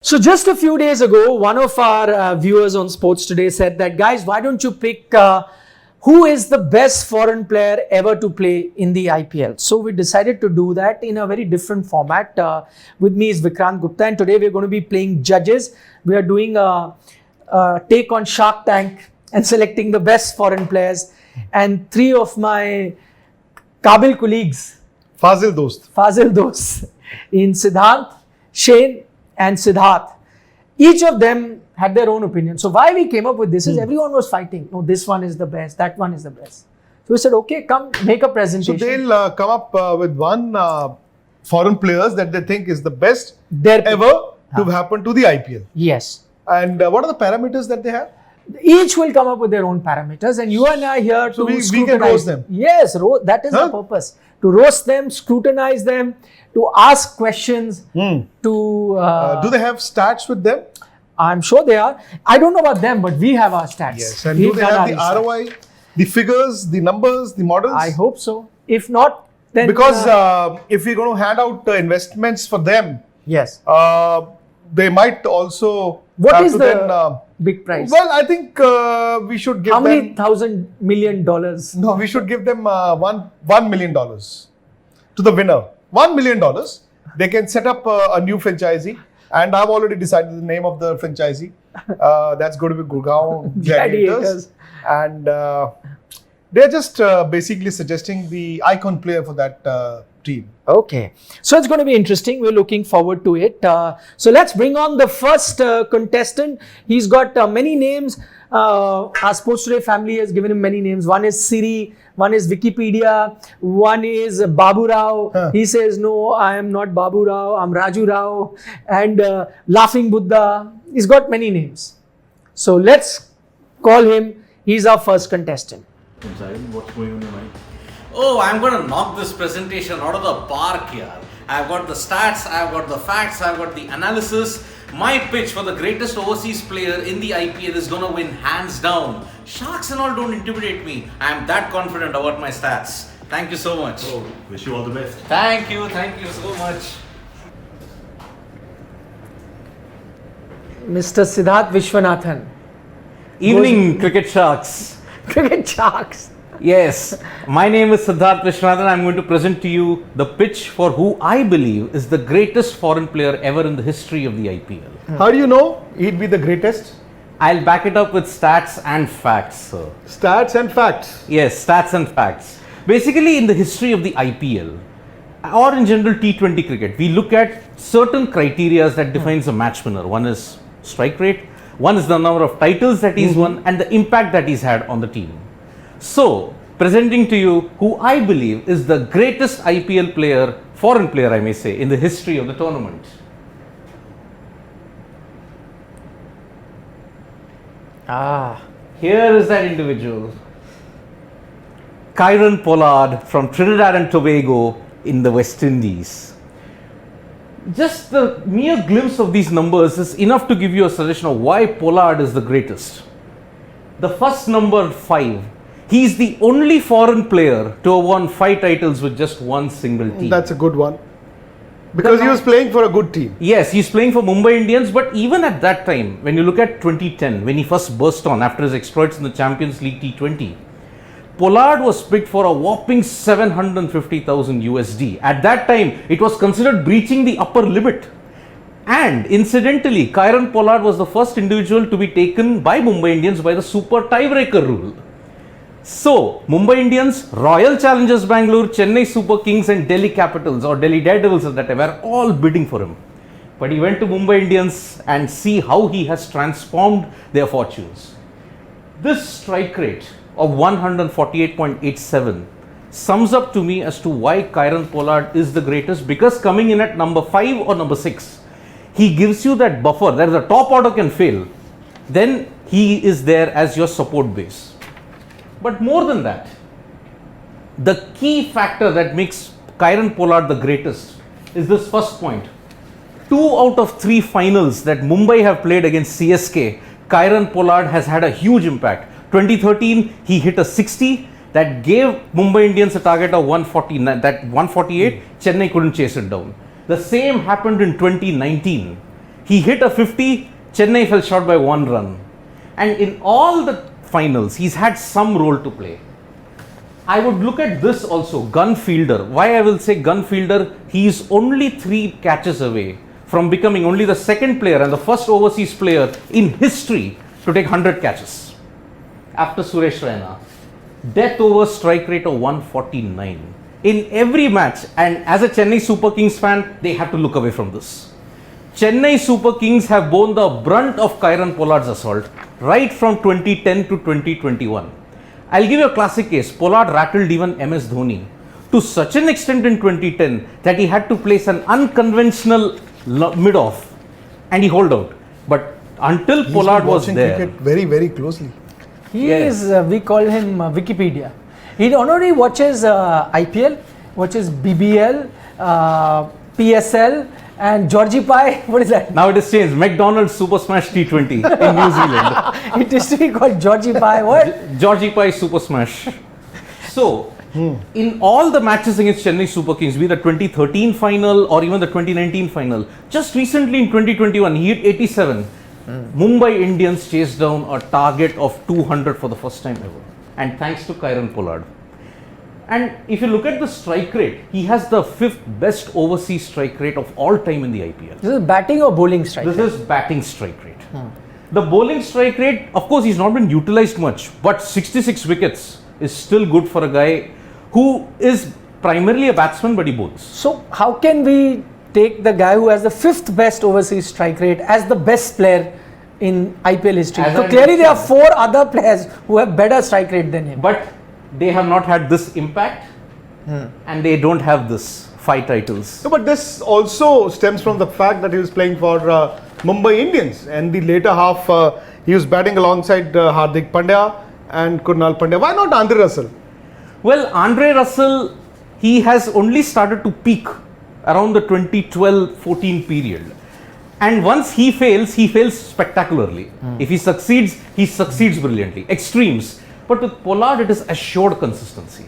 So just a few days ago, one of our viewers on Sports Today said that, guys, why don't you pick who is the best foreign player ever to play in the IPL? So we decided to do that in a very different format. With me is Vikrant Gupta, and today we're going to be playing judges. We are doing a take on Shark Tank and selecting the best foreign players. And three of my Kabil colleagues, Fazil dost in Siddharth, Shane and Siddharth, each of them had their own opinion. So why we came up with this is everyone was fighting. No, this one is the best, that one is the best. So we said, okay, come make a presentation. So they'll come up with one foreign players that they think is the best ever to happen to the IPL. Yes. And what are the parameters that they have? Each will come up with their own parameters, and you and I are here So to we can roast them. Yes, that is the purpose. To roast them, scrutinize them, to ask questions, to... do they have stats with them? I'm sure they are. I don't know about them, but we have our stats. Yes, and do they have the ROI, the figures, the numbers, the models? I hope so. If not, then... Because if we're going to hand out investments for them, yes, they might also... What is the big price? Well, I think we should give How them... many $1,000 million? No, we should give them $1 million to the winner. $1 million. They can set up a new franchisee, and I've already decided the name of the franchisee. That's going to be Gurgaon Gladiators. And they're just basically suggesting the icon player for that team. Okay, so it's going to be interesting. We're looking forward to it. So let's bring on the first contestant. He's got many names. Our Sports Today family has given him many names. One is Siri, one is Wikipedia, one is Babu Rao. He says, no, I am not Babu Rao, I'm Raju Rao, and Laughing Buddha. He's got many names. So let's call him. He's our first contestant. What's going on in your mind? Oh, I'm going to knock this presentation out of the park here. I've got the stats, I've got the facts, I've got the analysis. My pitch for the greatest overseas player in the IPL is going to win hands down. Sharks and all don't intimidate me. I'm that confident about my stats. Thank you so much. Oh, wish you all the best. Thank you so much. Mr. Siddharth Vishwanathan. Evening, Cricket Sharks. Cricket Sharks. Yes, my name is Siddharth Vishwanathan. I'm going to present to you the pitch for who I believe is the greatest foreign player ever in the history of the IPL. How do you know he'd be the greatest? I'll back it up with stats and facts, sir. Stats and facts. Yes, stats and facts. Basically, in the history of the IPL, or in general T20 cricket, we look at certain criteria that defines a match winner. One is strike rate, one is the number of titles that he's won, and the impact that he's had on the team. So, presenting to you who I believe is the greatest IPL player, foreign player I may say, in the history of the tournament. Here is that individual. Kieron Pollard from Trinidad and Tobago in the West Indies. Just the mere glimpse of these numbers is enough to give you a suggestion of why Pollard is the greatest. The first number 5. He's the only foreign player to have won 5 titles with just one single team. That's a good one. Because he was playing for a good team. Yes, he's playing for Mumbai Indians, but even at that time, when you look at 2010, when he first burst on after his exploits in the Champions League T20, Pollard was picked for a whopping 750,000 USD. At that time, it was considered breaching the upper limit. And incidentally, Kieron Pollard was the first individual to be taken by Mumbai Indians by the super tiebreaker rule. So, Mumbai Indians, Royal Challengers Bangalore, Chennai Super Kings and Delhi Capitals or Delhi Daredevils at that time were all bidding for him. But he went to Mumbai Indians and see how he has transformed their fortunes. This strike rate of 148.87 sums up to me as to why Kieron Pollard is the greatest, because coming in at number 5 or number 6, he gives you that buffer that the top order can fail. Then he is there as your support base. But more than that, the key factor that makes Kieron Pollard the greatest is this first point. 2 out of 3 finals that Mumbai have played against CSK, Kieron Pollard has had a huge impact. 2013, he hit a 60 that gave Mumbai Indians a target of 149, that 148, Chennai couldn't chase it down. The same happened in 2019. He hit a 50, Chennai fell short by 1 run. And in all the finals, he's had some role to play. I would look at this also, gun fielder. Why I will say gun fielder? He is only 3 catches away from becoming only the second player and the first overseas player in history to take 100 catches. After Suresh Raina. Death over strike rate of 149. In every match, and as a Chennai Super Kings fan, they have to look away from this. Chennai Super Kings have borne the brunt of Kieron Pollard's assault right from 2010 to 2021. I'll give you a classic case. Pollard rattled even MS Dhoni to such an extent in 2010 that he had to place an unconventional mid-off and he holed out. But until Pollard was there, cricket very, very closely. He is, we call him Wikipedia. He not only watches IPL, watches BBL, PSL, and Georgie Pie. What is that? now it has changed. McDonald's Super Smash T20 in New Zealand. It used to be called Georgie Pie. What? Georgie Pie Super Smash. So, in all the matches against Chennai Super Kings, be the 2013 final or even the 2019 final, just recently in 2021, he hit 87. Mumbai Indians chased down a target of 200 for the first time ever. And thanks to Kieron Pollard. And if you look at the strike rate, he has the 5th best overseas strike rate of all time in the IPL. This is batting or bowling strike? This is batting strike rate. The bowling strike rate, of course, he's not been utilized much, but 66 wickets is still good for a guy who is primarily a batsman, but he bowls. So how can we take the guy who has the 5th best overseas strike rate as the best player in IPL history? As So I clearly there are mentioned. 4 other players who have better strike rate than him. But they have not had this impact and they don't have this 5 titles. No, but this also stems from the fact that he was playing for Mumbai Indians, and the later half he was batting alongside Hardik Pandya and Krunal Pandya. Why not Andre Russell? Well, Andre Russell, he has only started to peak around the 2012-14 period. And once he fails spectacularly. If he succeeds brilliantly. Extremes. But with Pollard, it is assured consistency.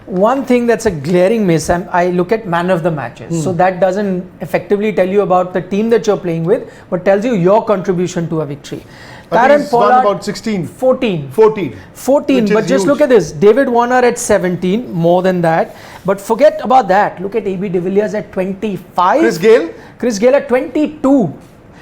One thing that's a glaring miss, and I look at man of the matches. So that doesn't effectively tell you about the team that you're playing with, but tells you your contribution to a victory. I think he's won about 16. 14. 14. 14, Which but is just huge. look at this. David Warner at 17, more than that. But forget about that. Look at AB de Villiers at 25. Chris Gayle at 22.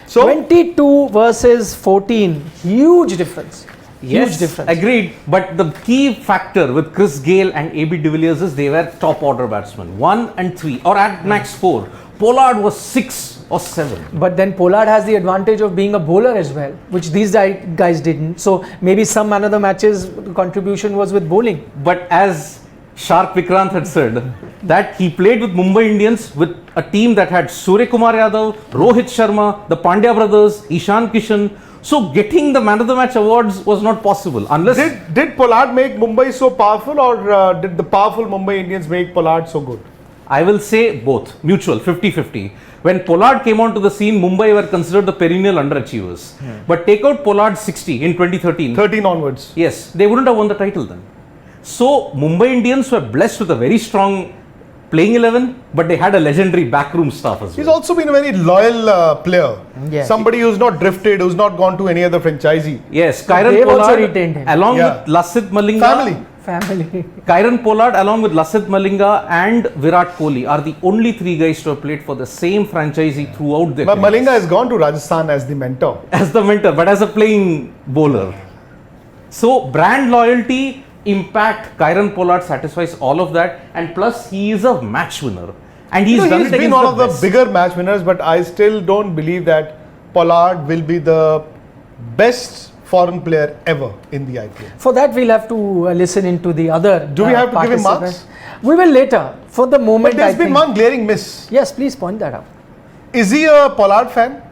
So? 22 versus 14. Huge difference. Huge difference. Agreed. But the key factor with Chris Gayle and AB de Villiers is they were top order batsmen. 1 and 3 or at max 4. Pollard was 6 or 7. But then Pollard has the advantage of being a bowler as well, which these guys didn't. So maybe some man of the matches contribution was with bowling. But as Shark Vikrant had said, that he played with Mumbai Indians with a team that had Surya Kumar Yadav, Rohit Sharma, the Pandya brothers, Ishan Kishan. So getting the man of the match awards was not possible unless... Did Pollard make Mumbai so powerful, or did the powerful Mumbai Indians make Pollard so good? I will say both, mutual, 50-50. When Pollard came onto the scene, Mumbai were considered the perennial underachievers. But take out Pollard 60 in 2013. 13 onwards. Yes, they wouldn't have won the title then. So Mumbai Indians were blessed with a very strong playing 11, but they had a legendary backroom staff as well. He's also been a very loyal player. Yeah. Somebody who's not drifted, who's not gone to any other franchisee. Yes, Kieron they've also Pollard retained him. along Yeah. with Lasith Malinga. Family. Kieron Pollard along with Lasith Malinga and Virat Kohli are the only 3 guys to have played for the same franchisee throughout their But careers. Malinga has gone to Rajasthan as the mentor. As the mentor, but as a playing bowler. So brand loyalty, impact, Kieron Pollard satisfies all of that, and plus he is a match winner. And he's done He's it been against one the of the best. bigger match winners, but I still don't believe that Pollard will be the best foreign player ever in the IPL. For that, we'll have to listen into the other. Do we have to give him participants. marks? We will later. For the moment, But there's I been think. one glaring miss. Yes, please point that out. Is he a Pollard fan?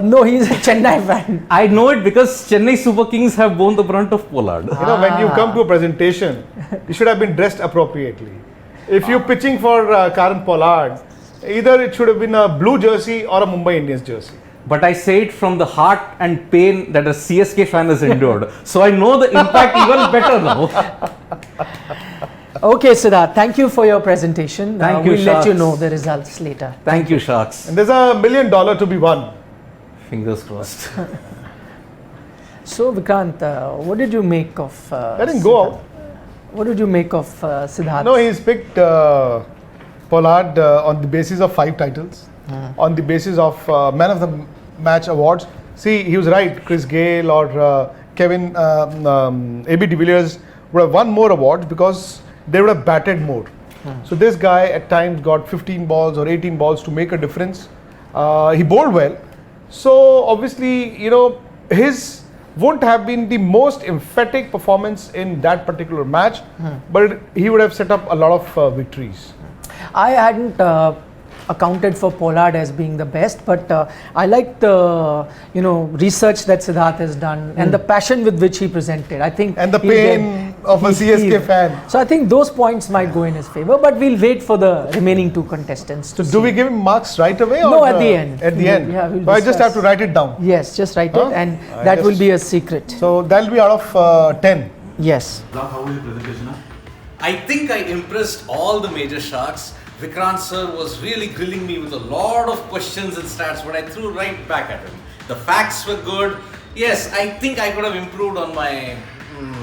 No, he's a Chennai fan. I know it because Chennai Super Kings have borne the brunt of Pollard. You know, when you come to a presentation, you should have been dressed appropriately. If you're pitching for Kieron Pollard, either it should have been a blue jersey or a Mumbai Indians jersey. But I say it from the heart and pain that a CSK fan has endured. So I know the impact even better now. Okay, Siddharth, thank you for your presentation. Thank you, We'll let you Sharks. know the results later. Thank you, Sharks. And there's $1 million to be won. Fingers crossed. So, Vikrant, what did you make of Let him go out. What did you make of Siddharth? No, he's picked Pollard on the basis of 5 titles, on the basis of Man of the Match awards. See, he was right. Chris Gayle or Kevin AB de Villiers would have won more awards because they would have batted more. So this guy at times got 15 balls or 18 balls to make a difference. He bowled well. So obviously, you know, his wouldn't have been the most emphatic performance in that particular match, but he would have set up a lot of victories. I hadn't accounted for Pollard as being the best, but I like the research that Siddharth has done and the passion with which he presented. I think And the pain of a CSK fan. So I think those points might go in his favor, but we'll wait for the remaining 2 contestants. So do we give him marks right away? No, or at the end. At the end. Yeah, we'll so I just have discuss. to write it down. Yes, just write Huh? it, and I that will just- be a secret. So that'll be out of 10. Yes. How was your presentation? I think I impressed all the major sharks. Vikrant sir was really grilling me with a lot of questions and stats, but I threw right back at him. The facts were good. Yes, I think I could have improved on my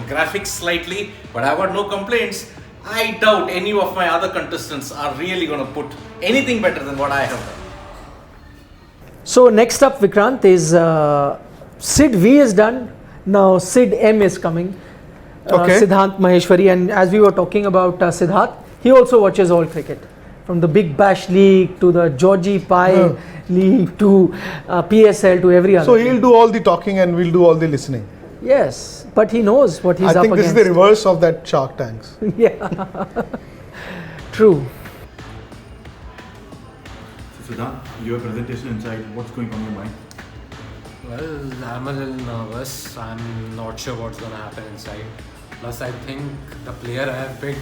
graphics slightly, but I got no complaints. I doubt any of my other contestants are really going to put anything better than what I have done. So next up, Vikrant, is Sid V is done. Now Sid M is coming. Okay. Siddharth Maheshwari, and as we were talking about Siddharth, he also watches all cricket. From the Big Bash League to the Georgie Pie League to PSL to every other. So thing. he'll do all the talking and we'll do all the listening. Yes, but he knows what he's I up think this against. is the reverse of that Shark Tanks. Yeah, true. So Siddharth, your presentation inside, what's going on in your mind? Well, I'm a little nervous. I'm not sure what's going to happen inside. Plus, I think the player I have picked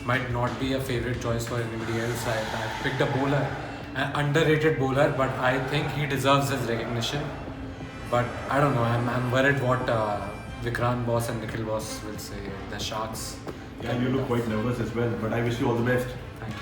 might not be a favorite choice for anybody else. I picked a bowler, an underrated bowler, but I think he deserves his recognition. But I don't know. I'm worried what Vikrant boss and Nikhil boss will say. The Sharks. Yeah, you look quite nervous as well, but I wish you all the best. Thank you.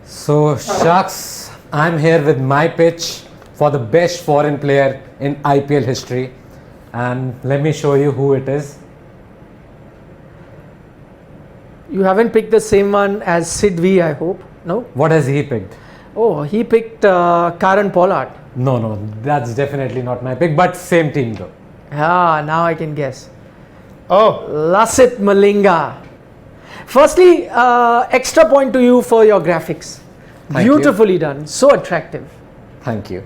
So, Sharks, I'm here with my pitch for the best foreign player in IPL history, and let me show you who it is. You haven't picked the same one as Sid V, I hope. No? What has he picked? Oh, he picked Kieron Pollard. No, that's definitely not my pick, but same team though. Ah, now I can guess. Oh, Lassit Malinga. Firstly, extra point to you for your graphics. Thank you. Beautifully done. So attractive. Thank you.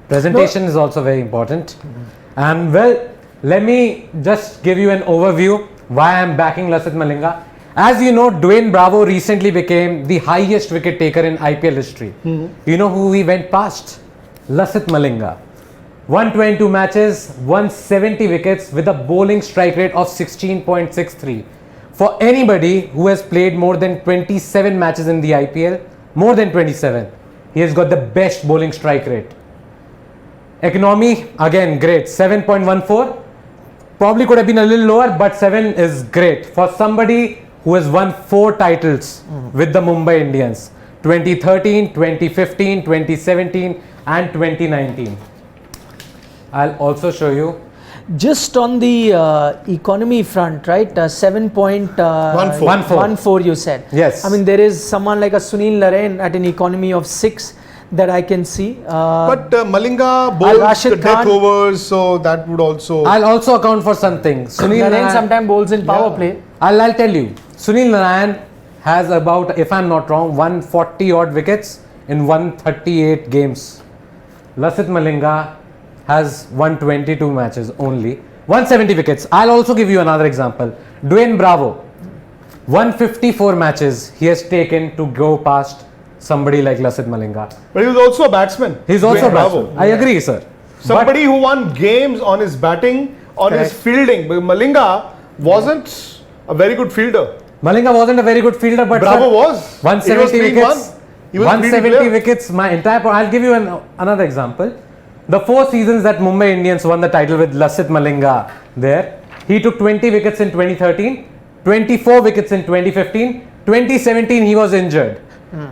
Presentation is also very important. And well, let me just give you an overview why I'm backing Lassit Malinga. As you know, Dwayne Bravo recently became the highest wicket taker in IPL history. You know who he went past? Lassit Malinga. 122 matches, 170 wickets with a bowling strike rate of 16.63. For anybody who has played more than 27 matches in the IPL, more than 27, he has got the best bowling strike rate. Economy, again great, 7.14. Probably could have been a little lower, but 7 is great for somebody who has won 4 titles with the Mumbai Indians: 2013, 2015, 2017 and 2019. I'll also show you. Just on the economy front, right? 7.14 you said. Yes. I mean, there is someone like a Sunil Narine at an economy of 6 that I can see. but Malinga bowls Rashid the death Khan. overs, so that would also. I'll also account for something. Sunil Narine Narine, sometimes bowls in power Yeah. play. I'll tell you. Sunil Narine has about, if I'm not wrong, 140 odd wickets in 138 games. Lassit Malinga has 122 matches only, 170 wickets. I'll also give you another example. Dwayne Bravo, 154 matches he has taken to go past somebody like Lassit Malinga. But he was also a batsman. He's also a Dwayne Bravo. batsman. I agree, sir. Somebody who won games on his batting, on his Correct. fielding. But Malinga wasn't a very good fielder. Malinga wasn't a very good fielder, but Bravo sir, was. 170 It was being wickets. He was a greedy 170 player. wickets. My entire. I'll give you another example. The 4 seasons that Mumbai Indians won the title with Sid Malinga there, he took 20 wickets in 2013, 24 wickets in 2015, 2017 he was injured.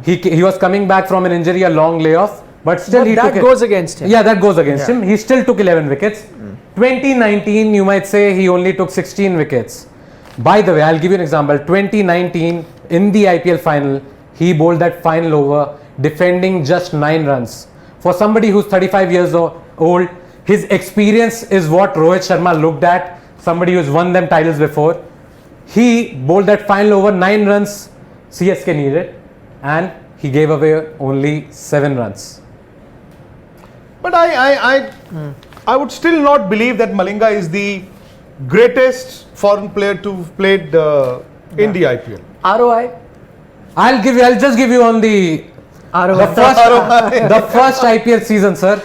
He was coming back from an injury, a long layoff, but still he that took goes against him. Yeah, that goes against him. He still took 11 wickets. 2019, you might say he only took 16 wickets. By the way, I'll give you an example. 2019, in the IPL final, he bowled that final over, defending just 9 runs. For somebody who's 35 years old, his experience is what Rohit Sharma looked at, somebody who's won them titles before. He bowled that final over, 9 runs CSK needed, and he gave away only 7 runs. But I would still not believe that Malinga is the greatest foreign player to have played in the IPL. ROI? I'll just give you on the ROI. the first IPL season, sir.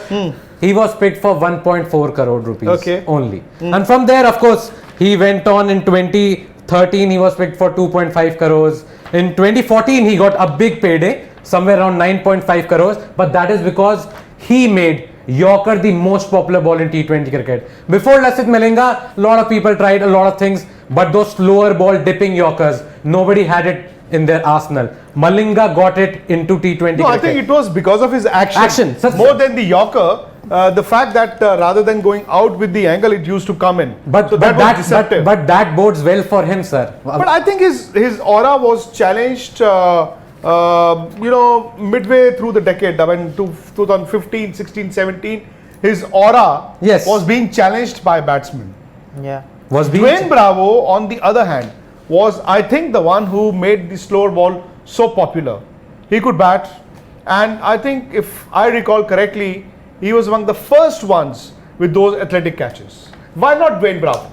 He was picked for 1.4 crore rupees only. And from there, of course, he went on in 2013, he was picked for 2.5 crores. In 2014, he got a big payday, somewhere around 9.5 crores. But that is because he made Yorker the most popular ball in T20 cricket. Before Sid Malinga, a lot of people tried a lot of things, but those slower ball dipping Yorkers, nobody had it in their arsenal. Malinga got it into T20 cricket. I think it was because of his action. More than the Yorker, the fact that rather than going out with the angle, it used to come in. But was deceptive. But that bodes well for him, sir. But I think his aura was challenged, midway through the decade. I mean, 2015, 16, 17, his aura was being challenged by batsmen. Yeah. Dwayne Bravo, on the other hand, was, I think, the one who made the slower ball so popular. He could bat, and I think, if I recall correctly, he was among the first ones with those athletic catches. Why not Dwayne Bravo?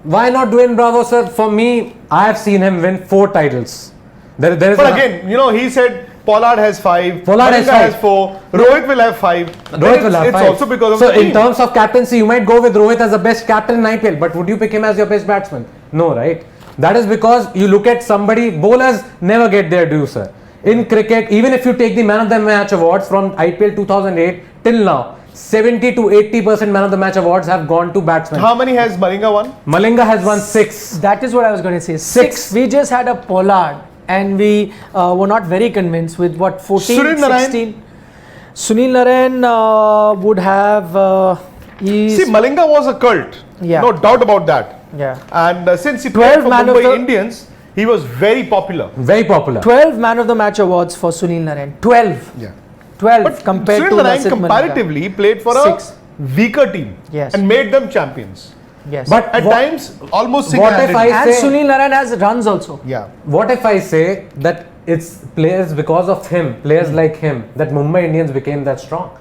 Why not Dwayne Bravo, sir? For me, I have seen him win 4 titles. There is but again, he said Pollard has 5, Pollard has 4, Rohit will have 5. Rohit will have 5. It's also because of so the team. in terms of captaincy, you might go with Rohit as the best captain in IPL, but would you pick him as your best batsman? No, right? That is because you look at somebody, bowlers never get their due, sir. In cricket, even if you take the man of the match awards from IPL 2008 till now, 70 to 80% man of the match awards have gone to batsmen. How many has Malinga won? Malinga has won 6. That is what I was going to say. 6. We just had a Pollard and we were not very convinced with 14, Sunil 16. Sunil Narayan would have... See, Malinga was a cult. Yeah. No doubt about that. Yeah. And since he played for Mumbai Indians, he was very popular. Very popular. 12 man of the match awards for Sunil Narayan. 12. Yeah. 12 but compared Sunil to Narayan Sid comparatively Malinga. played for 6. a weaker team and made them champions. Yes. But at times, almost what if I and say, Sunil Narayan has runs also. Yeah. What if I say that it's players because of him, players like him, that Mumbai Indians became that strong?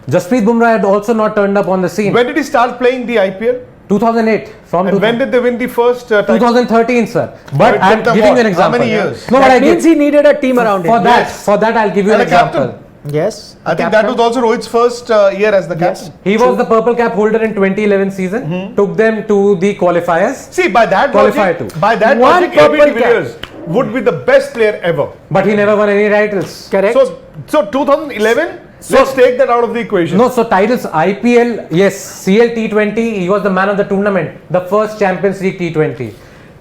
Jasprit Bumrah had also not turned up on the scene. When did he start playing the IPL? 2008. And when did they win the first title? 2013, sir. But I'm giving you an example. How many years? No, that means he needed a team around him. For that, I'll give you an example. Yes. I think that was also Rohit's first year as the captain. He was the purple cap holder in 2011 season. Took them to the qualifiers. See, by that Qualified logic, too. by that One logic, purple AB de Villiers would be the best player ever. But he never won any titles. Correct. So 2011, let's take that out of the equation. No, so titles IPL, yes, CL T20, he was the man of the tournament, the first Champions League T20.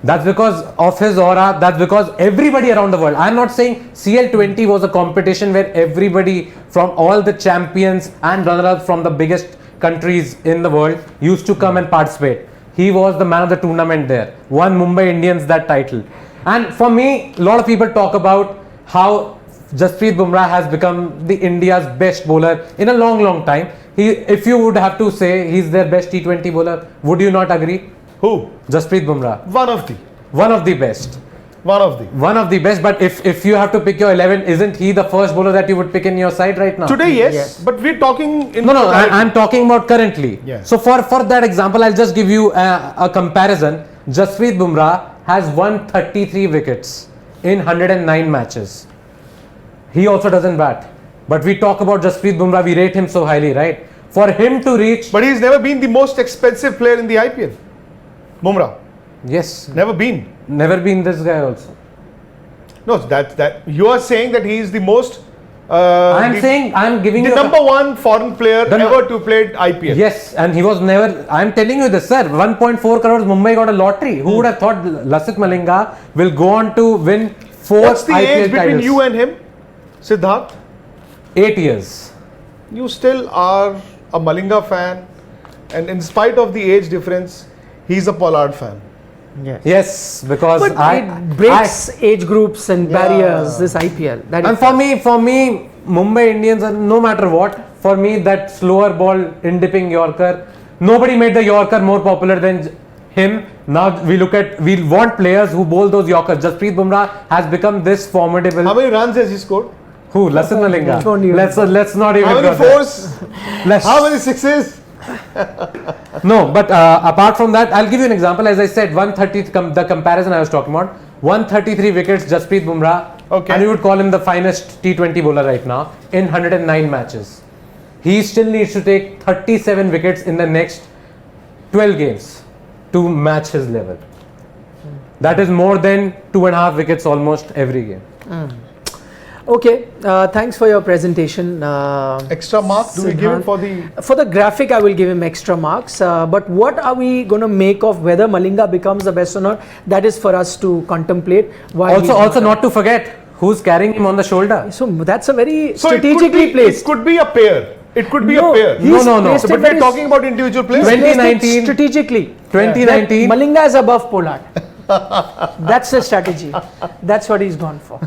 That's because of his aura, that's because everybody around the world. I'm not saying CL20 was a competition where everybody from all the champions and runners from the biggest countries in the world used to come and participate. He was the man of the tournament there, won Mumbai Indians that title. And for me, a lot of people talk about how Jasprit Bumrah has become the India's best bowler in a long time. If you would have to say he's their best T20 bowler, would you not agree? Who? Jasprit Bumrah. One of the best. One of the best, but if you have to pick your 11, isn't he the first bowler that you would pick in your side right now? Today, yes. But we're talking in No, I'm talking about currently. Yeah. So for that example, I'll just give you a comparison. Jasprit Bumrah has won 33 wickets in 109 matches. He also doesn't bat. But we talk about Jasprit Bumrah, we rate him so highly, right? For him to reach... But he's never been the most expensive player in the IPL. Bumrah. Yes. Never been. Never been this guy also. No, that you are saying that he is the most. I'm saying, I'm giving the you number one foreign player ever to play IPL. Yes, and he was never. I'm telling you this, sir. 1.4 crores. Mumbai got a lottery. Who would have thought Lasith Malinga will go on to win 4 What's the IPL age between titles? you and him, Siddharth? 8 years. You still are a Malinga fan, and in spite of the age difference, he's a Pollard fan. Yes, because But it breaks age groups and barriers, this IPL. That and is for me, Mumbai Indians, no matter what, for me that slower ball in dipping Yorker, nobody made the Yorker more popular than him. Now we want players who bowl those Yorkers. Jasprit Bumrah has become this formidable. How many runs has he scored? Who? Lasith Malinga. Don't even- Let's not even. How many go there. fours? How many sixes? No, but apart from that, I'll give you an example. As I said, 130, the comparison I was talking about, 133 wickets, Jasprit Bumrah. Okay. And you would call him the finest T20 bowler right now in 109 matches. He still needs to take 37 wickets in the next 12 games to match his level. That is more than 2.5 wickets almost every game. Okay, thanks for your presentation. Extra mark? Do we give it for the? For the graphic, I will give him extra marks. But what are we going to make of whether Malinga becomes the best or not? That is for us to contemplate. Why Also not to forget who's carrying him on the shoulder. So that's a very So it could strategically be, placed. It could be a pair. It could be No, a pair. he's No. placed So, it but we're very talking about individual players. he's placed it 2019 strategically. 2019. That Malinga is above Pollard. That's the strategy. That's what he's gone for.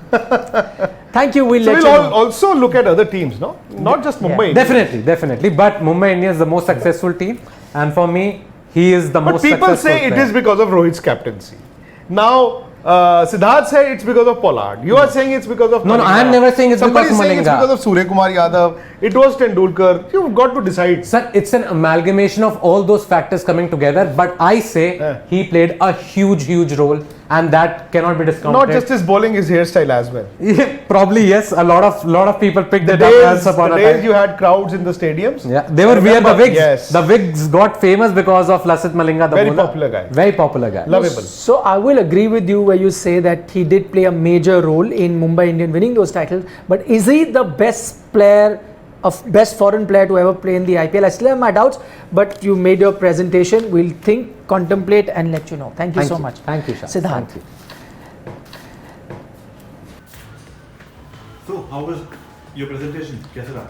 Thank you. We'll So let we'll you know. also look at other teams, no? Not just Mumbai. Definitely. But Mumbai Indians is the most successful team, and for me, he is the But most people successful say it player. is because of Rohit's captaincy. Now, Siddharth said it's because of Pollard. You are saying it's because of No, Malinga. I am never saying it's Somebody because of saying it's Malinga. because of Surya Kumar Yadav. It was Tendulkar. You've got to decide. Sir, it's an amalgamation of all those factors coming together. But I say he played a huge role, and that cannot be discounted. Not just his bowling, his hairstyle as well. Probably yes. A lot of people picked The it up as upon a days time. you had crowds in the stadiums. Yeah, they were wear the Remember, wigs. yes. The wigs got famous because of Lasith Malinga, the Very bowler. popular guy. Very popular guy. Lovable. So I will agree with you where you say that he did play a major role in Mumbai Indian winning those titles. But is he the best foreign player to ever play in the IPL? I still have my doubts. But you made your presentation. We'll think, contemplate, and let you know. Thank you so much. Thank you, Shah. Siddharth. Thank you. So, how was your presentation? कैसा रहा?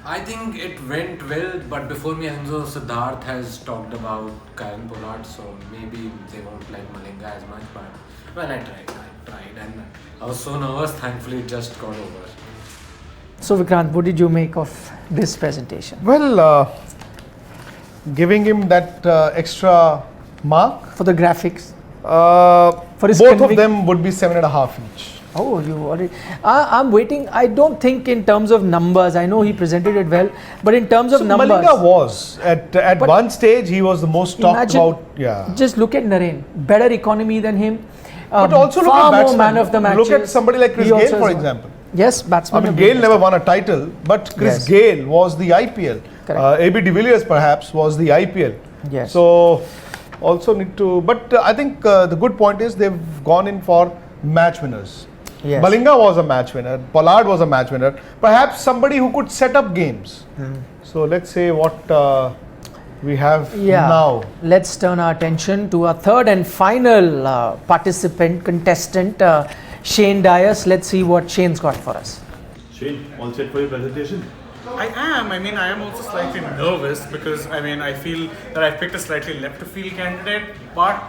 I think it went well, but before me, Enzo, Siddharth has talked about Kieron Pollard, so maybe they won't like Malinga as much. But well, I tried, and I was so nervous. Thankfully, it just got over. So Vikrant, what did you make of this presentation? Well, giving him that extra mark. For the graphics? For his Both of them would be 7.5 each. Oh, you already. I'm waiting. I don't think in terms of numbers. I know he presented it well, but in terms of numbers. Malinga was at But one stage he was the most talked imagine- about. Yeah. Just look at Naren. Better economy than him. But also look far at more batsmen. man of the match. Look at somebody like Chris Gayle, for example. Yes, batsman. I mean, of the Gayle best. never won a title, but Chris Yes. Gayle was the IPL. Correct. AB de Villiers perhaps was the IPL. Yes. So also need to. But I think the good point is they've gone in for match winners. Yes. Malinga was a match winner. Pollard was a match winner. Perhaps somebody who could set up games. So let's say what we have now. Let's turn our attention to our third and final contestant, Shane Dias. Let's see what Shane's got for us. Shane, all set for your presentation? I am. I mean, I am also slightly nervous because I feel that I've picked a slightly left to field candidate, but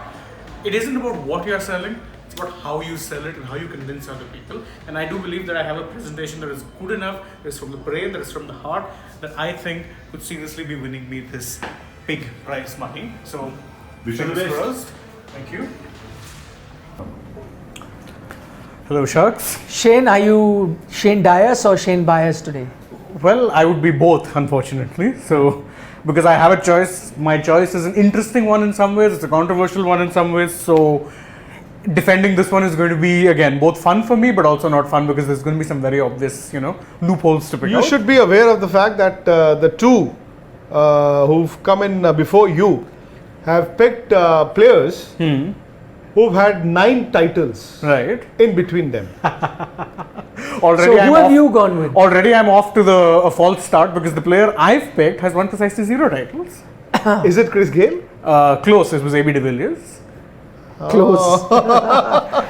it isn't about what you're selling. It's about how you sell it and how you convince other people. And I do believe that I have a presentation that is good enough, that is from the brain, that is from the heart, that I think could seriously be winning me this big prize money. So, Wish you the fingers best. crossed. Thank you. Hello, Sharks. Shane, are you Shane Dias or Shane Bias today? Well, I would be both, unfortunately. So, because I have a choice, my choice is an interesting one in some ways, it's a controversial one in some ways. So, defending this one is going to be, again, both fun for me, but also not fun because there's going to be some very obvious, loopholes to pick You out. should be aware of the fact that the two who've come in before you have picked players who who've had 9 titles Right. in between them. Already So I'm who have off- you gone with? Already I'm off to a false start because the player I've picked has won precisely 0 titles. Is it Chris Gayle? Close. It was AB de Villiers. Close.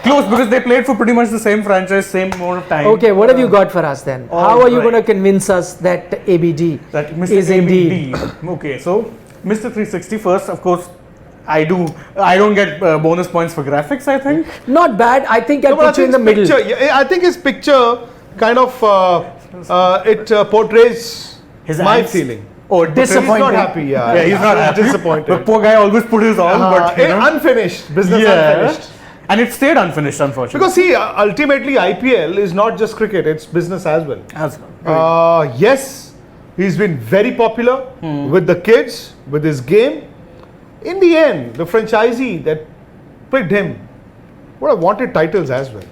Close because they played for pretty much the same franchise, same amount of time. Okay, what have you got for us then? How are you going to convince us that ABD That Mr. is indeed? Okay, so Mr. 360 first, of course, I don't get bonus points for graphics, I think. Not bad. I think I'll No, but I put you in think the his middle. picture- yeah, I think his picture kind of portrays His my angst. feeling. Oh, it He's Disappointing. not happy. Yeah, Yeah, he's not happy. disappointed. The poor guy always put his all, but you know, unfinished business, yeah. unfinished. And it stayed unfinished, unfortunately. Because see, ultimately IPL is not just cricket; it's business as well. Yes, he's been very popular with the kids, with his game. In the end, the franchisee that picked him would have wanted titles as well.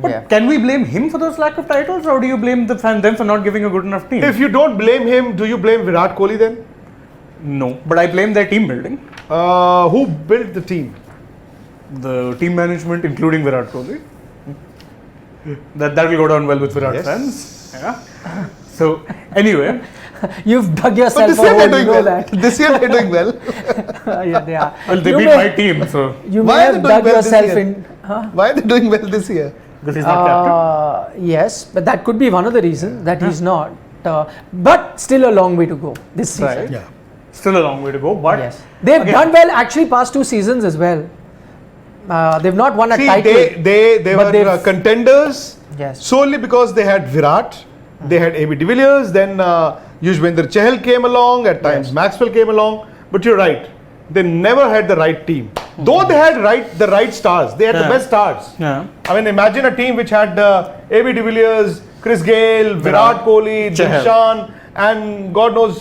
But can we blame him for those lack of titles, or do you blame them for not giving a good enough team? If you don't blame him, do you blame Virat Kohli then? No, but I blame their team building. Who built the team? The team management, including Virat Kohli. That will go down well with Virat Yes. fans. Yeah. So anyway, You've dug But yourself this a year hole, they're you doing know well. that. This year they're doing well. Yeah, they are. well, they You beat may- my team, so You Why may are have they doing dug well this yourself year? in. Why are they doing well this year? because he's not captain. Yes, but that could be one of the reasons that he's not. But still a long way to go this season. Right. Yeah. Still a long way to go, but Yes, they've again, done well actually past 2 seasons as well. They've not won a See, title. they but were they've- contenders Yes. solely because they had Virat, they had AB de Villiers, then Yuzvendra Chahal came along, at times Maxwell came along. But you're right, they never had the right team. Though they had the right stars, they had the Yeah. best stars. Yeah. I mean, imagine a team which had AB de Villiers, Chris Gayle, Virat Kohli, Chahal. Dilshan, and God knows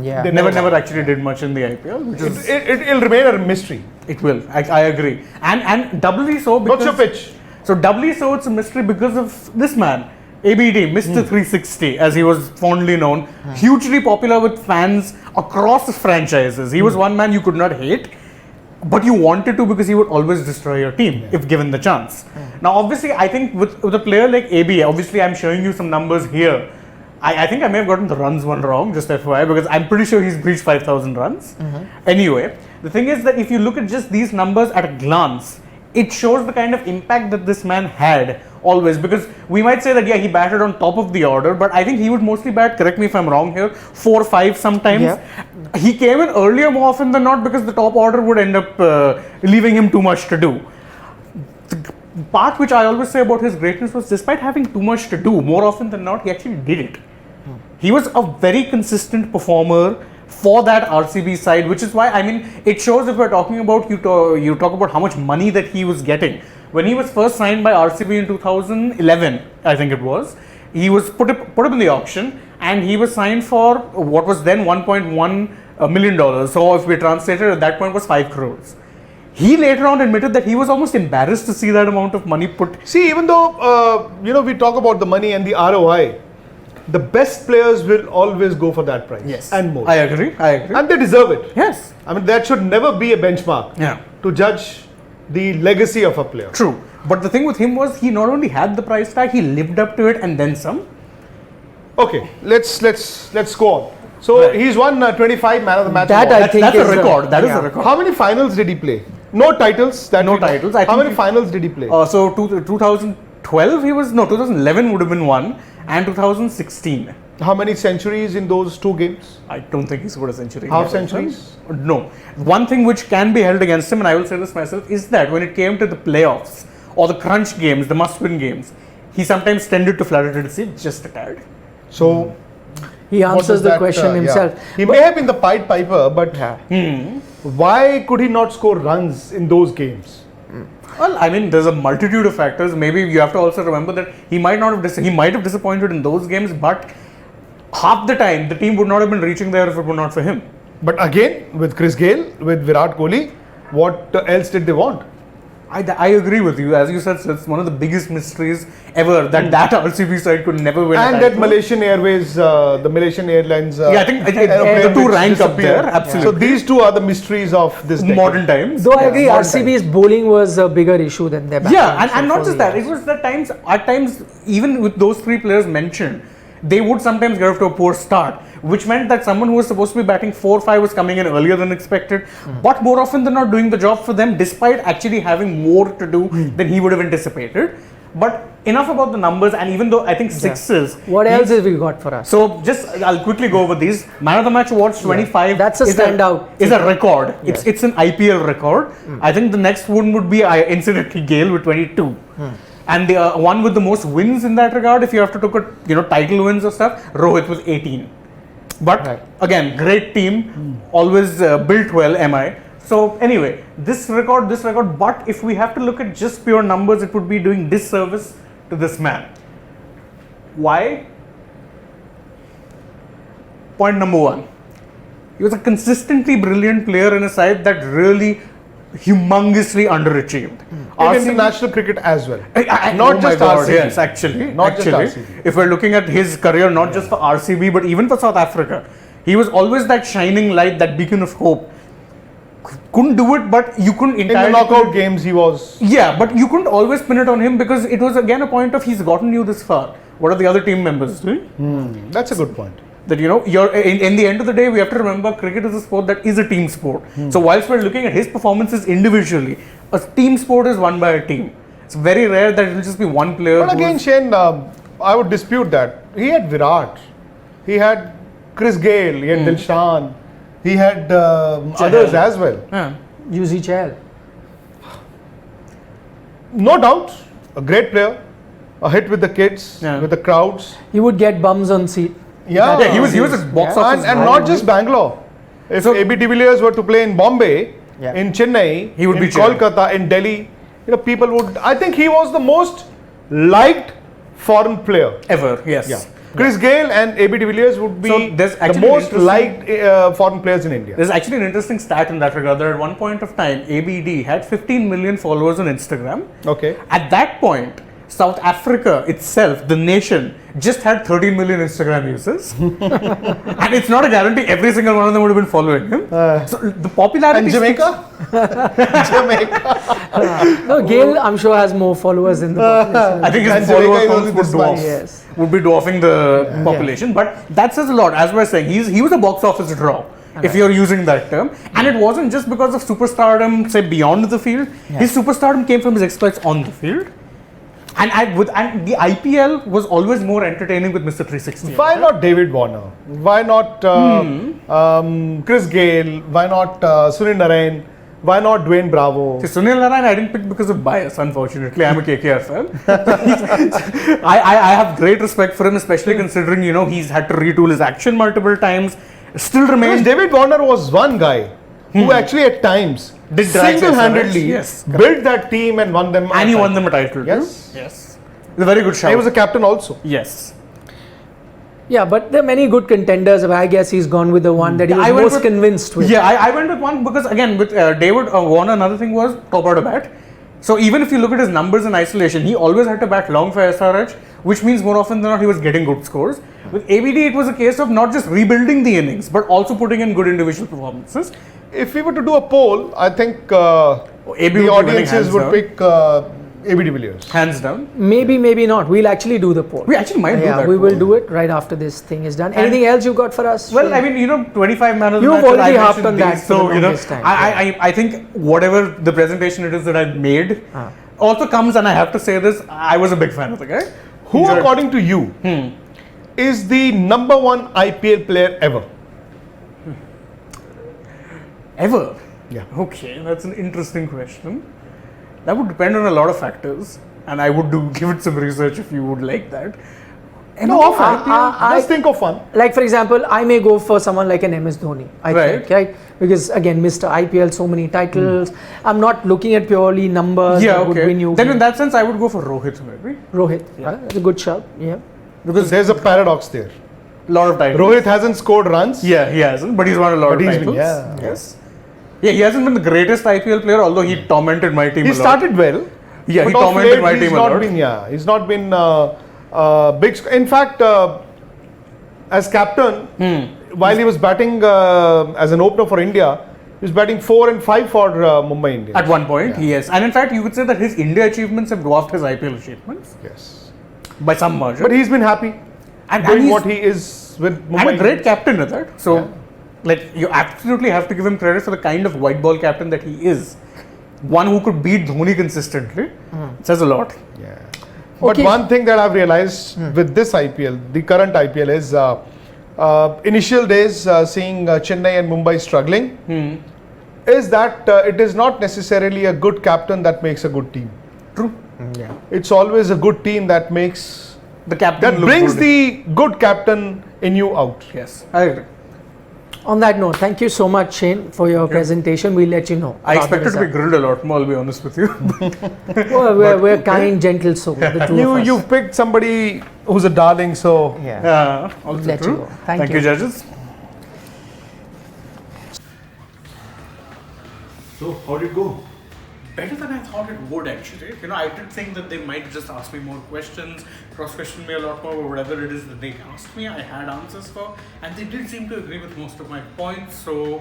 Yeah. they never actually did much in the IPL, which is it'll remain a mystery. it will. I agree, and doubly so because What's your pitch? So doubly so it's a mystery because of this man, ABD, Mr. 360, as he was fondly known, hugely popular with fans across franchises. He was one man you could not hate, but you wanted to because he would always destroy your team if given the chance. Now, obviously, I think with a player like AB, obviously, I'm showing you some numbers here. I think I may have gotten the runs one wrong, just FYI, because I'm pretty sure he's breached 5,000 runs. Anyway, the thing is that if you look at just these numbers at a glance, it shows the kind of impact that this man had always, because we might say that yeah, he batted on top of the order, but I think he would mostly bat, correct me if I'm wrong here, 4-5 sometimes. Yeah. He came in earlier more often than not because the top order would end up leaving him too much to do. The part which I always say about his greatness was despite having too much to do, more often than not, he actually did it. He was a very consistent performer for that RCB side, which is why, I mean, it shows if we're talking about, you talk about how much money that he was getting. When he was first signed by RCB in 2011, I think it was, he was put up in the auction and he was signed for what was then $1.1 million. So if we translated at that point was 5 crores. He later on admitted that he was almost embarrassed to see that amount of money put. See, even though we talk about the money and the ROI, the best players will always go for that price and more. I agree. And they deserve it. Yes. I mean, that should never be a benchmark to judge the legacy of a player. True. But the thing with him was he not only had the price tag, he lived up to it and then some. Okay, let's go on. So he's won 25 man of the match. That awards. I think That's is a record. That is a record. How many finals did he play? No titles. No titles. I How think many finals did he play? So 2012 he was, no, 2011 would have been one and 2016. How many centuries in those 2 games? I don't think he scored a century. Half centuries? No. One thing which can be held against him, and I will say this myself, is that when it came to the playoffs or the crunch games, the must-win games, he sometimes tended to flutter to the seat just a tad. So He what answers does the that, question himself. He may have been the Pied Piper, but why could he not score runs in those games? Well, I mean, there's a multitude of factors. Maybe you have to also remember that he might have disappointed in those games, but half the time the team would not have been reaching there if it were not for him. But again, with Chris Gayle, with Virat Kohli, what else did they want? I agree with you. As you said, it's one of the biggest mysteries ever that RCB side could never win. And that Malaysian Airways, the Malaysian Airlines. I think the two rank up there. Absolutely. So these two are the mysteries of this decade. Modern times. Though I agree, RCB's bowling was a bigger issue than their batting. Yeah, and not for just that. It was at times, even with those three players mentioned, they would sometimes get off to a poor start, which meant that someone who was supposed to be batting 4-5 was coming in earlier than expected, but more often than not doing the job for them, despite actually having more to do than he would have anticipated. But enough about the numbers, and even though I think sixes. What else have we got for us? So I'll quickly go over these. Man of the match awards 25. That's a standout. Is a record. It's an IPL record. I think the next one would be incidentally Gale with 22. And the one with the most wins in that regard, if you have to look at title wins or stuff, Rohit with 18. But again, great team, always built well, MI. So anyway, this record. But if we have to look at just pure numbers, it would be doing disservice to this man. Why? Point number one. He was a consistently brilliant player in a side that really humongously underachieved. In international cricket as well. Not just RCB. Yes, actually. Not just RCB. If we're looking at his career, not just for RCB, but even for South Africa, he was always that shining light, that beacon of hope. Couldn't do it, but you couldn't entirely. In the knockout games, he was. Yeah, but you couldn't always pin it on him because it was again a point of he's gotten you this far. What are the other team members doing? That's a good point. That you're in the end of the day, we have to remember cricket is a sport that is a team sport. So whilst we're looking at his performances individually, a team sport is won by a team. It's very rare that it will just be one player. But again, Shane, I would dispute that. He had Virat, he had Chris Gale, he had Dilshan, he had others as well. Yuzi Chahal. No doubt, a great player, a hit with the kids, with the crowds. He would get bums on seat. Yeah, he was a box office. And not just Bangalore. If AB de Villiers were to play in Bombay, in Chennai, he would in be cheering. Kolkata, in Delhi, people would. I think he was the most liked foreign player Ever, yes. Yeah. Chris Gale and AB de Villiers would be the most liked foreign players in India. There's actually an interesting stat in that regard. That at one point of time, ABD had 15 million followers on Instagram. Okay. At that point, South Africa itself, the nation, just had 13 million Instagram users. And it's not a guarantee every single one of them would have been following him. So the popularity... And Jamaica? No, Gale, I'm sure, has more followers than the population. I think his followers would be dwarfing the population. But that says a lot. As we're saying, he was a box office draw. If you're using that term. And it wasn't just because of superstardom, say, beyond the field. His superstardom came from his exploits on the field. And the IPL was always more entertaining with Mr. 360. Why not David Warner? Why not Chris Gale? Why not Sunil Narine? Why not Dwayne Bravo? See, Sunil Narine I didn't pick because of bias, unfortunately. I'm a KKR fan. I have great respect for him, especially considering, he's had to retool his action multiple times. Still remains. David Warner was one guy who actually at times single-handedly built that team and won them. And he won them a title. Yes. Yes. It's a very good shout. He was a captain also. Yes. Yeah, but there are many good contenders. But I guess he's gone with the one that he was most convinced with. Yeah, I went with one because again with David Warner, another thing was top order bat. So even if you look at his numbers in isolation, he always had to bat long for SRH, which means more often than not he was getting good scores. With ABD, it was a case of not just rebuilding the innings, but also putting in good individual performances. If we were to do a poll, I think the audiences would pick AB de Villiers. Hands down. Maybe not. We'll actually do the poll. We actually might do that. We will do it right after this thing is done. Anything else you got for us? Well, I mean, 25 man of the match. You've already harped on that. So, I think whatever the presentation it is that I've made also comes, and I have to say this, I was a big fan of the guy. Who, according to you, is the number one IPL player ever? Ever? Yeah. Okay, that's an interesting question. That would depend on a lot of factors, and I would give it some research if you would like that. Let's think of one. Like, for example, I may go for someone like an MS Dhoni. I think, right? Because again, Mr. IPL, so many titles. I'm not looking at purely numbers. Yeah, okay. Then in that sense, I would go for Rohit maybe. Rohit, that's a good shout. Yeah. Because there's a paradox there. A lot of titles. Rohit hasn't scored runs. Yeah, he hasn't, but he's won a lot of titles. Yeah. Yes. Yeah, he hasn't been the greatest IPL player, although he tormented my team He a lot. started well. Yeah, he but of tormented late my he's team a not lot. been, yeah, he's not been big. In fact, as captain, while he was batting as an opener for India, he was batting 4 and 5 for Mumbai Indians. At one point, yes. And in fact, you could say that his India achievements have dwarfed his IPL achievements Yes. by some margin. But he's been happy and doing he's- what he is with Mumbai and a great Indians. captain at that. So, like, you absolutely have to give him credit for the kind of white ball captain that he is. One who could beat Dhoni consistently. It says a lot. Yeah. But Okay. one thing that I've realized with this IPL, the current IPL, is initial days seeing Chennai and Mumbai struggling, is that it is not necessarily a good captain that makes a good team. True. It's always a good team that makes The captain that looked brings good. the good captain in you out. Yes, I agree. On that note, thank you so much, Shane, for your presentation. We'll let you know. I about the expected to be result. grilled a lot more, I'll be honest with you. Well, we're kind, gentle soul, the two of us. You've picked somebody who's a darling, so Yeah. Also Let you true. go. Thank Thank you. you, judges. So, how did it go? Better than I thought it would actually. You know, I did think that they might just ask me more questions, cross-question me a lot more, or whatever it is that they asked me, I had answers for, and they did seem to agree with most of my points, so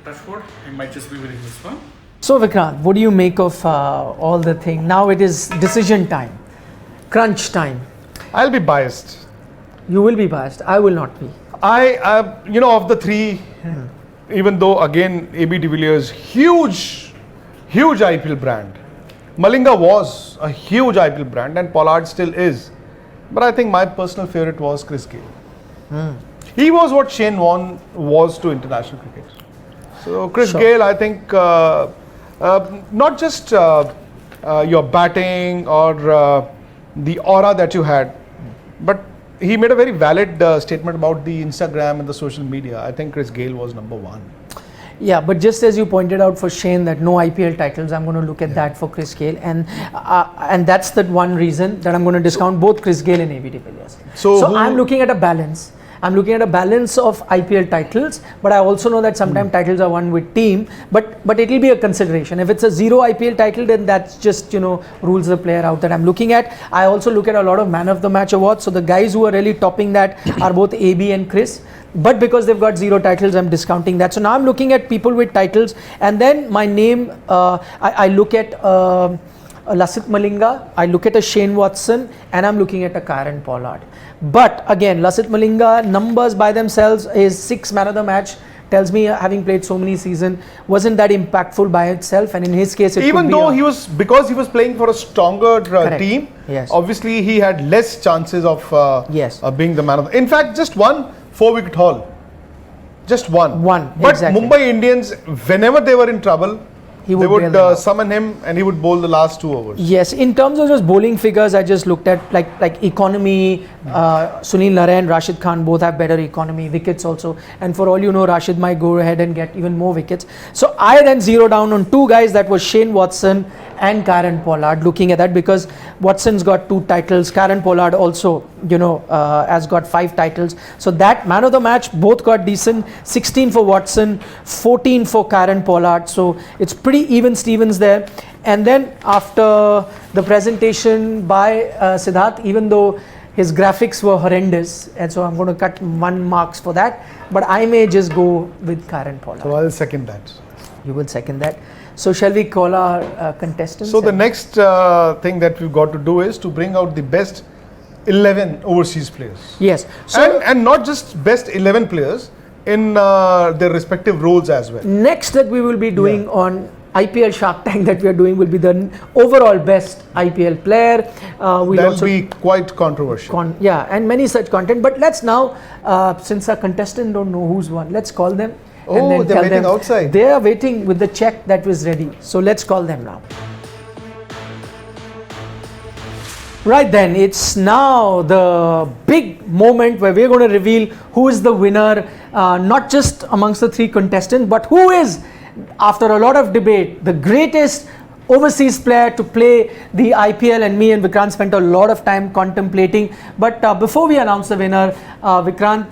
touch wood, I might just be winning this one. So, Vikrant, what do you make of all the thing? Now it is decision time, crunch time. I'll be biased. You will be biased. I will not be. Of the three, even though again AB de Villiers, huge IPL brand. Malinga was a huge IPL brand and Pollard still is. But I think my personal favorite was Chris Gayle. He was what Shane Warne was to international cricket. So Chris Sure. Gayle, I think, not just your batting or the aura that you had, but he made a very valid statement about the Instagram and the social media. I think Chris Gayle was number one. Yeah, but just as you pointed out for Shane that no IPL titles, I'm going to look at that for Chris Gayle, and that's the one reason that I'm going to discount both Chris Gayle and AB de Villiers. So I'm looking at a balance. I'm looking at a balance of IPL titles, but I also know that sometimes titles are won with team, but it will be a consideration. If it's a zero IPL title, then that's just, rules the player out that I'm looking at. I also look at a lot of man of the match awards. So the guys who are really topping that are both AB and Chris. But because they've got zero titles, I'm discounting that. So now I'm looking at people with titles, and then my name, I look at Lasith Malinga, I look at a Shane Watson, and I'm looking at a Kieron Pollard. But again, Lasith Malinga, numbers by themselves, is 6 man of the match, tells me having played so many seasons, wasn't that impactful by itself, and in his case, it even could though be because he was playing for a stronger team, Yes. obviously he had less chances of Yes. being the man of the. In fact, just one 4-wicket haul. Just one. But exactly. Mumbai Indians, whenever they were in trouble, He they would would bail them out. summon him and he would bowl the last 2 overs. Yes, in terms of just bowling figures, I just looked at like economy. Sunil Narine, Rashid Khan both have better economy, wickets also, and for all you know, Rashid might go ahead and get even more wickets. So I then zero down on 2 guys, that was Shane Watson and Kieron Pollard. Looking at that, because Watson's got 2 titles, Kieron Pollard also has got 5 titles. So that man of the match, both got decent. 16 for Watson, 14 for Kieron Pollard. So it's pretty even Stevens there. And then after the presentation by Siddharth, even though his graphics were horrendous, and so I'm going to cut 1 marks for that, but I may just go with Kieron Pollard. So I'll second that. You will second that. So shall we call our contestants? So the next thing that we've got to do is to bring out the best 11 overseas players. Yes. So And not just best 11 players in their respective roles as well. next that we will be doing on IPL Shark Tank that we are doing will be the overall best IPL player. We'll That'll also be quite controversial. and many such content. But let's now, since our contestant don't know who's won, let's call them. Oh, then they're tell waiting them. outside. They are waiting with the check that was ready. So let's call them now. Right then, it's now the big moment where we're going to reveal who is the winner, not just amongst the 3 contestants, but who is, after a lot of debate, the greatest overseas player to play the IPL. And me and Vikrant spent a lot of time contemplating. But before we announce the winner, Vikrant,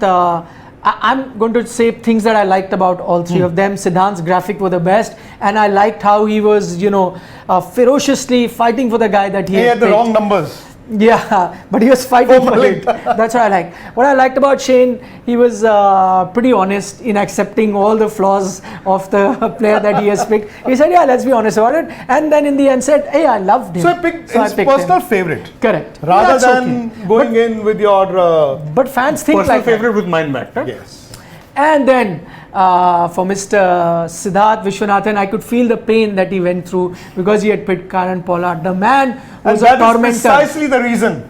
I'm going to say things that I liked about all three of them. Siddharth's graphic were the best, and I liked how he was, ferociously fighting for the guy that he had the picked. wrong numbers. Yeah, but he was fighting for it. That's what I like. What I liked about Shane, he was pretty honest in accepting all the flaws of the player that he has picked. He said, yeah, let's be honest about it. And then in the end said, hey, I loved him. So I picked his picked personal him. favorite. Correct. Rather That's than okay. going in with your But fans think personal like that. favorite with mine back. Huh? Yes. And then for Mr. Siddharth Vishwanathan, I could feel the pain that he went through because he had picked Kieron Pollard, the man who was a And that tormentor. is precisely the reason.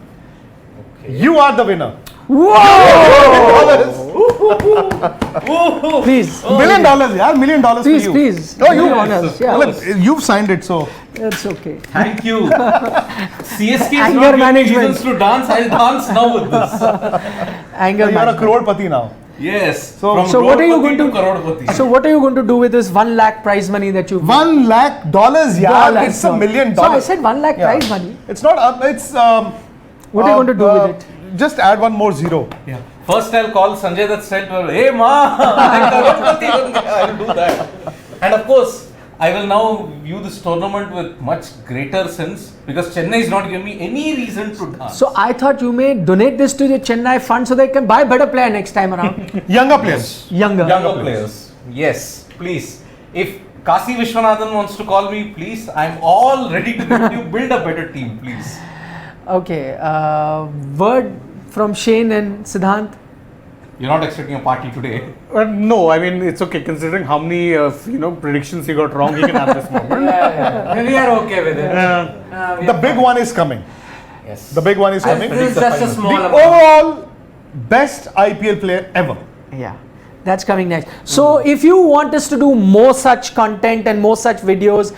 You are the winner. Whoa! Please. $1 million, yeah, $1 million Please, for you. please. No, you. Be honest. Yeah. Well, you've signed it, so. It's okay. Thank you. CSK is Anger not giving me management. reasons to dance. I'll dance now with this. Anger You're a management. crorepati now. Yes. So- So what are you going Crorepati to? So what are you going to do with this 1 lakh prize money that you? $1 lakh, yeah. $1 It's $1 million. So I said 1 lakh Yeah. prize money. It's not. It's. What are you going to do with it? Just add one more zero. Yeah. First, I'll call Sanjay Dutt style. Hey, ma, I'll do that. And of course, I will now view this tournament with much greater sense because Chennai is not giving me any reason to dance. So I thought you may donate this to the Chennai fund so they can buy better player next time around. Younger players. Younger. Younger players. Yes, please. If Kasi Vishwanathan wants to call me, please, I'm all ready to build a better team, please. Okay. Word from Shane and Siddharth. You're not expecting a party today. No, I mean it's okay considering how many predictions he got wrong. He can have this moment. We are okay with it. The big one is coming. Yes. The big one is coming. This is just a small The amount. overall best IPL player ever. Yeah, that's coming next. So if you want us to do more such content and more such videos,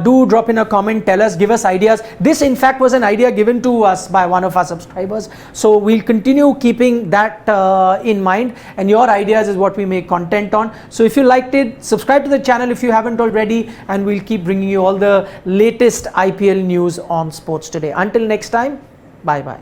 do drop in a comment, tell us, give us ideas. This in fact was an idea given to us by one of our subscribers. So we'll continue keeping that in mind, and your ideas is what we make content on. So if you liked it, subscribe to the channel if you haven't already, and we'll keep bringing you all the latest IPL news on Sports Today. Until next time, bye bye.